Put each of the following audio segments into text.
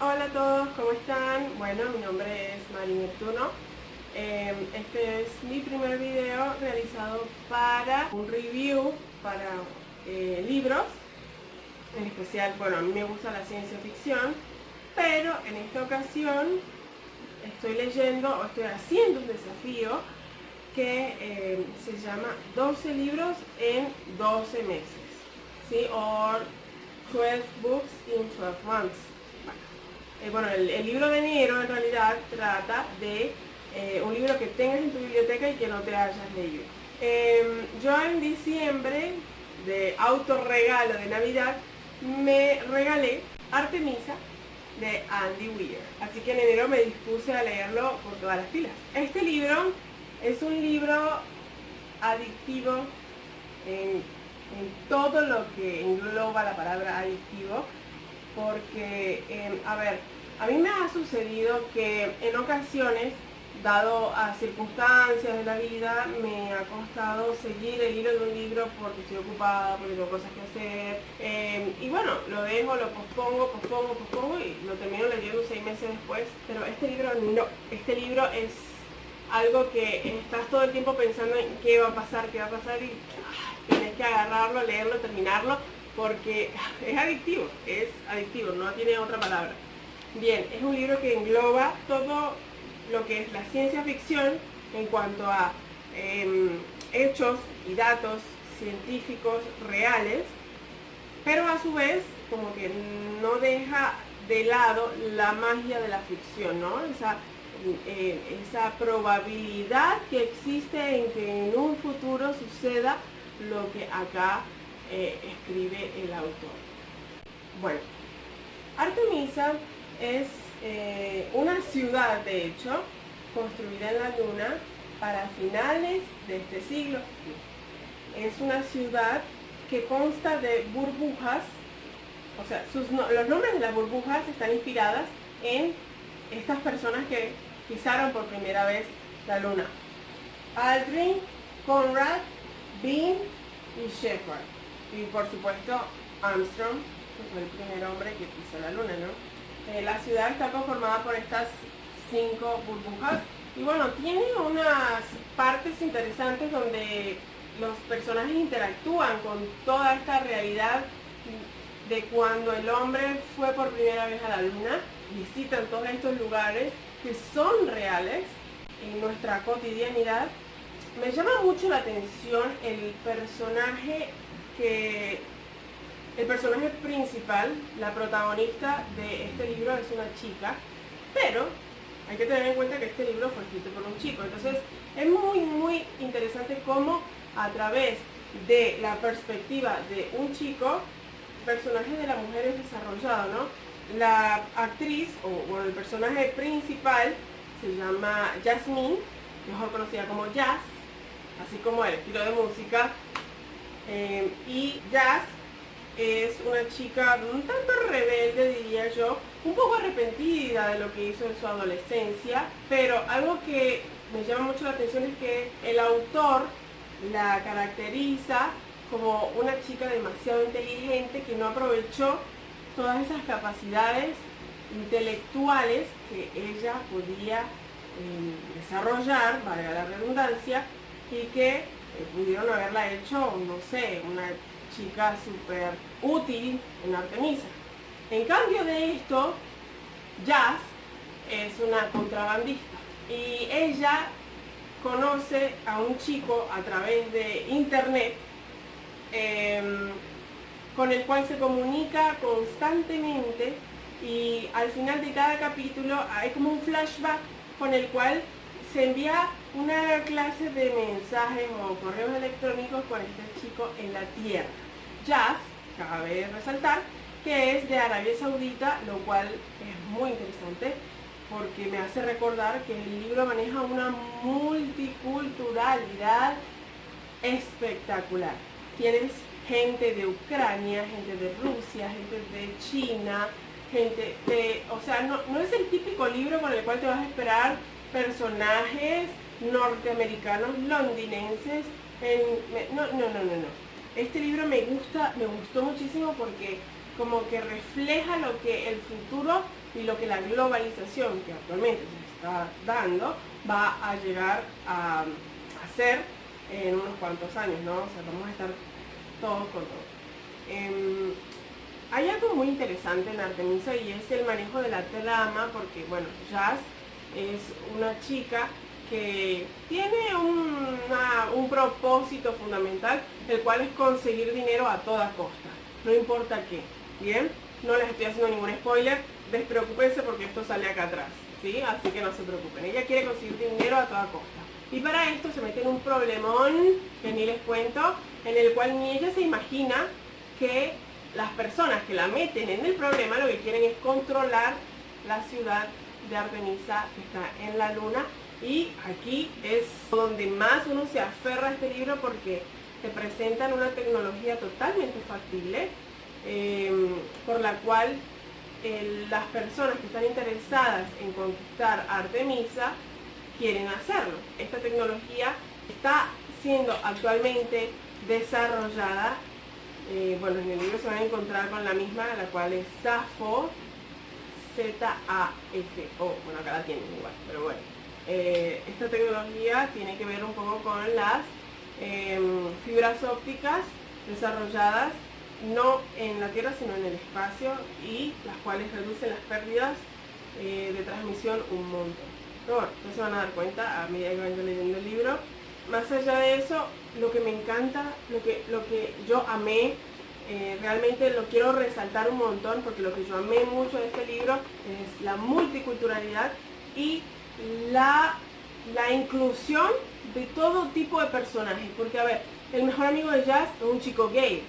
Hola a todos, ¿cómo están? Bueno, mi nombre es Mari Neptuno. Este es mi primer video realizado para un review para libros. En especial, bueno, a mí me gusta la ciencia ficción, pero en esta ocasión estoy leyendo o estoy haciendo un desafío que se llama 12 libros en 12 meses, ¿sí? O 12 books in 12 months. Bueno, el libro de enero en realidad trata de un libro que tengas en tu biblioteca y que no te hayas leído. Yo en diciembre, de autorregalo de Navidad, me regalé Artemisa de Andy Weir. Así que en enero me dispuse a leerlo por todas las pilas. Este libro es un libro adictivo en todo lo que engloba la palabra adictivo, porque, a mí me ha sucedido que en ocasiones, dado a circunstancias de la vida, me ha costado seguir el hilo de un libro porque estoy ocupada, porque tengo cosas que hacer, y bueno, lo dejo, lo pospongo y lo termino leyendo 6 meses después. Pero este libro no, este libro es algo que estás todo el tiempo pensando en qué va a pasar y tienes que agarrarlo, leerlo, terminarlo, porque es adictivo, no tiene otra palabra. Bien, es un libro que engloba todo lo que es la ciencia ficción en cuanto a hechos y datos científicos reales, pero a su vez como que no deja de lado la magia de la ficción, ¿no? Esa probabilidad que existe en que en un futuro suceda lo que acá escribe el autor. Bueno, Artemisa es una ciudad, de hecho, construida en la Luna para finales de este siglo. Es una ciudad que consta de burbujas, o sea, los nombres de las burbujas están inspiradas en estas personas que pisaron por primera vez la Luna: Aldrin, Conrad, Bean y Shepard. Y por supuesto Armstrong, que fue el primer hombre que pisó la Luna, ¿no? La ciudad está conformada por estas 5 burbujas. Y bueno, tiene unas partes interesantes donde los personajes interactúan con toda esta realidad de cuando el hombre fue por primera vez a la Luna. Visitan todos estos lugares que son reales en nuestra cotidianidad. Me llama mucho la atención el personaje principal, la protagonista de este libro es una chica, pero hay que tener en cuenta que este libro fue escrito por un chico. Entonces es muy interesante cómo a través de la perspectiva de un chico, el personaje de la mujer es desarrollado, ¿no? La actriz, o el personaje principal, se llama Jasmine, mejor conocida como Jazz, así como el estilo de música. Y Jazz es una chica un tanto rebelde, diría yo, un poco arrepentida de lo que hizo en su adolescencia, pero algo que me llama mucho la atención es que el autor la caracteriza como una chica demasiado inteligente que no aprovechó todas esas capacidades intelectuales que ella podía desarrollar, valga la redundancia, y que pudieron haberla hecho, no sé, una chica súper útil en Artemisa. En cambio de esto, Jazz es una contrabandista y ella conoce a un chico a través de internet, con el cual se comunica constantemente, y al final de cada capítulo hay como un flashback con el cual se envía una clase de mensajes o correos electrónicos con este chico en la Tierra. Jazz, cabe resaltar, que es de Arabia Saudita, lo cual es muy interesante porque me hace recordar que el libro maneja una multiculturalidad espectacular. Tienes gente de Ucrania, gente de Rusia, gente de China, gente de... O sea, no es el típico libro con el cual te vas a esperar personajes norteamericanos, londinenses, no. Este libro me gustó muchísimo porque como que refleja lo que el futuro y lo que la globalización que actualmente se está dando va a llegar a hacer en unos cuantos años, ¿no? O sea, vamos a estar todos con todos. Hay algo muy interesante en Artemisa y es el manejo de la trama, porque bueno, Jazz es una chica que tiene un propósito fundamental, el cual es conseguir dinero a toda costa, no importa qué, ¿bien? No les estoy haciendo ningún spoiler, despreocúpense porque esto sale acá atrás, ¿sí? Así que no se preocupen, ella quiere conseguir dinero a toda costa. Y para esto se mete en un problemón, que ni les cuento, en el cual ni ella se imagina que las personas que la meten en el problema lo que quieren es controlar la ciudad de Artemisa, que está en la luna. Y aquí es donde más uno se aferra a este libro, porque te presentan una tecnología totalmente factible, por la cual las personas que están interesadas en conquistar Artemisa quieren hacerlo. Esta tecnología está siendo actualmente desarrollada. Bueno, en el libro se van a encontrar con la misma, la cual es Zafo, Z-A-F-O. Bueno, acá la tienen igual, pero bueno. Esta tecnología tiene que ver un poco con las fibras ópticas desarrolladas no en la Tierra sino en el espacio, y las cuales reducen las pérdidas de transmisión un montón. Pero bueno, no se van a dar cuenta a medida que vayan leyendo el libro. Más allá de eso, lo que me encanta, lo que yo amé, realmente lo quiero resaltar un montón, porque lo que yo amé mucho de este libro es la multiculturalidad y la inclusión de todo tipo de personajes. Porque a ver, el mejor amigo de Jazz es un chico gay,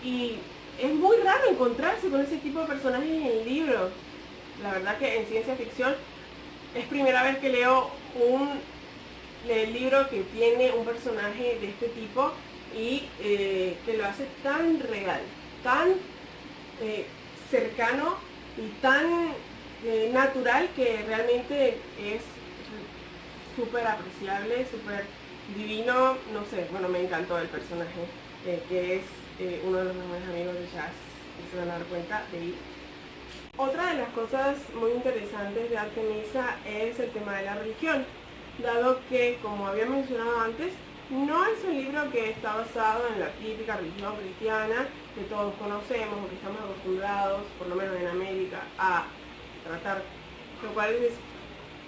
y es muy raro encontrarse con ese tipo de personajes en el libro. La verdad que en ciencia ficción es primera vez que leo el libro que tiene un personaje de este tipo y que lo hace tan real, tan cercano y tan natural, que realmente es súper apreciable, súper divino. No sé, bueno, me encantó el personaje, que es uno de los mejores amigos de Jazz, y se van a dar cuenta de ahí. Otra de las cosas muy interesantes de Artemisa es el tema de la religión, dado que, como había mencionado antes, no es un libro que está basado en la típica religión cristiana que todos conocemos o que estamos acostumbrados, por lo menos en América, a tratar, lo cual es,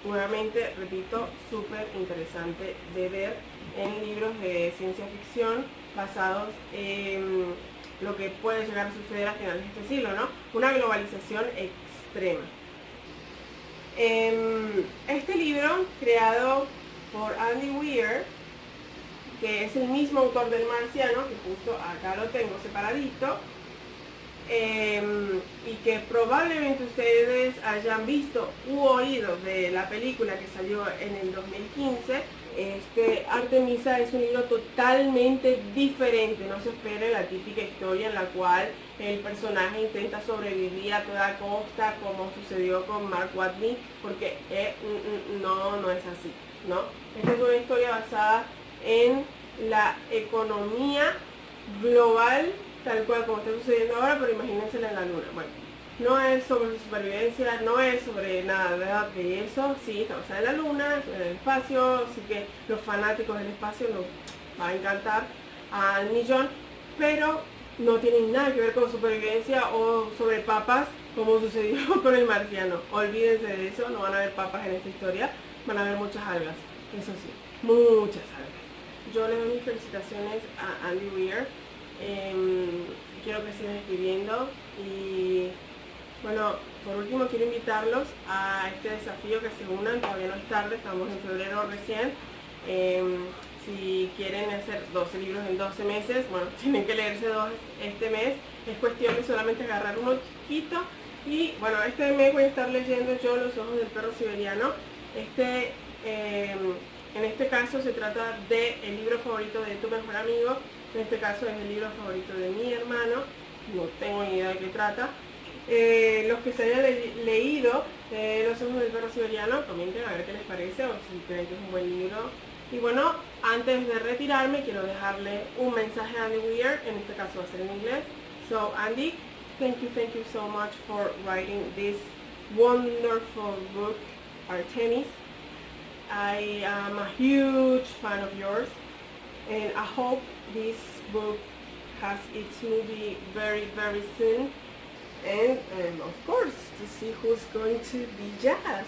nuevamente, repito, súper interesante de ver en libros de ciencia ficción basados en lo que puede llegar a suceder a finales de este siglo, ¿no? Una globalización extrema. Este libro, creado por Andy Weir, que es el mismo autor del Marciano, que justo acá lo tengo separadito, y que probablemente ustedes hayan visto u oído de la película que salió en el 2015. Artemisa es un libro totalmente diferente. No se espere la típica historia en la cual el personaje intenta sobrevivir a toda costa, como sucedió con Mark Watney, porque no es así, ¿no? Esta es una historia basada en la economía global, tal cual como está sucediendo ahora, pero imagínensela en la luna. Bueno, no es sobre supervivencia, no es sobre nada de eso. Sí, está basada en la luna, en el espacio, así que los fanáticos del espacio nos va a encantar al millón, pero no tienen nada que ver con supervivencia o sobre papas, como sucedió con el Marciano. Olvídense de eso, no van a haber papas en esta historia, van a haber muchas algas, eso sí, muchas algas. Yo les doy mis felicitaciones a Andy Weir. Quiero que sigan escribiendo, y bueno, por último quiero invitarlos a este desafío, que se unan. Todavía no es tarde, estamos en febrero recién. Si quieren hacer 12 libros en 12 meses, bueno, tienen que leerse 2 este mes. Es cuestión de solamente agarrar uno chiquito. Y bueno, este mes voy a estar leyendo yo Los ojos del perro siberiano. En este caso se trata del libro favorito de tu mejor amigo. En este caso es el libro favorito de mi hermano. No tengo ni idea de qué trata. Los que se hayan leído Los ojos del perro siberiano, comenten a ver qué les parece, o si creen que es un buen libro. Y bueno, antes de retirarme, quiero dejarle un mensaje a Andy Weir. En este caso va a ser en inglés. So Andy, thank you so much for writing this wonderful book, Artemis. I am a huge fan of yours, and I hope this book has its movie very, very soon. And of course, to see who's going to be Jazz.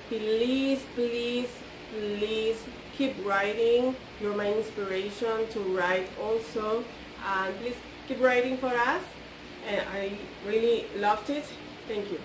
Please, please, please keep writing. You're my inspiration to write also. And please keep writing for us. And I really loved it. Thank you.